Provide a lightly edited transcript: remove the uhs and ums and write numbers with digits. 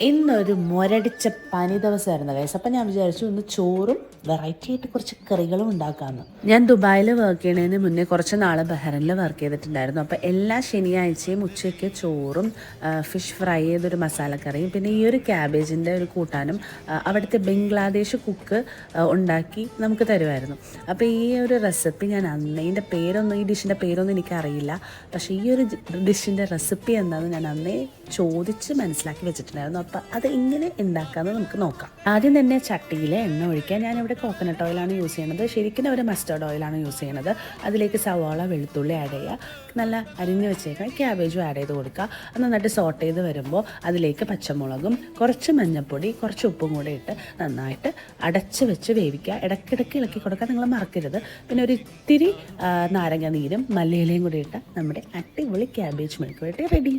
ഇന്നൊരു മുരടിച്ച പനി ദിവസമായിരുന്നു ഗൈസ്. അപ്പം ഞാൻ വിചാരിച്ചു ഇന്ന് ചോറും വെറൈറ്റി ആയിട്ട് കുറച്ച് കറികളും ഉണ്ടാക്കാമെന്ന്. ഞാൻ ദുബായിൽ വർക്ക് ചെയ്യണതിന് മുന്നേ കുറച്ച് നാൾ ബഹ്റൈനിൽ വർക്ക് ചെയ്തിട്ടുണ്ടായിരുന്നു. അപ്പോൾ എല്ലാ ശനിയാഴ്ചയും ഉച്ചയ്ക്ക് ചോറും ഫിഷ് ഫ്രൈ ചെയ്തൊരു മസാലക്കറിയും പിന്നെ ഈ ഒരു ക്യാബേജിൻ്റെ ഒരു കൂട്ടാനും അവിടുത്തെ ബംഗ്ലാദേശ് കുക്ക് ഉണ്ടാക്കി നമുക്ക് തരുമായിരുന്നു. അപ്പോൾ ഈ ഒരു റെസിപ്പി ഞാൻ അന്ന് ഈ ഡിഷിൻ്റെ പേരൊന്നും എനിക്കറിയില്ല. പക്ഷേ ഈ ഒരു ഡിഷിൻ്റെ റെസിപ്പി എന്താണെന്ന് ഞാൻ അന്നേ ചോദിച്ച് മനസ്സിലാക്കി വെച്ചിട്ടുണ്ടായിരുന്നു. അപ്പോൾ അത് എങ്ങനെ ഉണ്ടാക്കാമെന്ന് നമുക്ക് നോക്കാം. ആദ്യം തന്നെ ചട്ടിയിൽ എണ്ണ ഒഴിക്കാൻ ഞാനിവിടെ കോക്കനട്ട് ഓയിലാണ് യൂസ് ചെയ്യുന്നത്. ശരിക്കും ഒരു മസ്റ്റർഡ് ഓയിലാണ് യൂസ് ചെയ്യുന്നത്. അതിലേക്ക് സവാള വെളുത്തുള്ളി ആഡ് ചെയ്യുക, നല്ല അരിഞ്ഞ് വെച്ചേക്കാൻ ക്യാബേജും ആഡ് ചെയ്ത് കൊടുക്കുക. അത് നന്നായിട്ട് സോട്ട് ചെയ്ത് വരുമ്പോൾ അതിലേക്ക് പച്ചമുളകും കുറച്ച് മഞ്ഞൾപ്പൊടി കുറച്ച് ഉപ്പും കൂടെ ഇട്ട് നന്നായിട്ട് അടച്ച് വെച്ച് വേവിക്കുക. ഇടയ്ക്കിടയ്ക്ക് ഇളക്കി കൊടുക്കുക, നിങ്ങൾ മറക്കരുത്. പിന്നെ ഒരു ഇത്തിരി നാരങ്ങ നീരും മല്ലിയിലയും കൂടി ഇട്ട് നമ്മുടെ അടിപൊളി ക്യാബേജ് മെഴുക്ക് വരട്ടി റെഡി.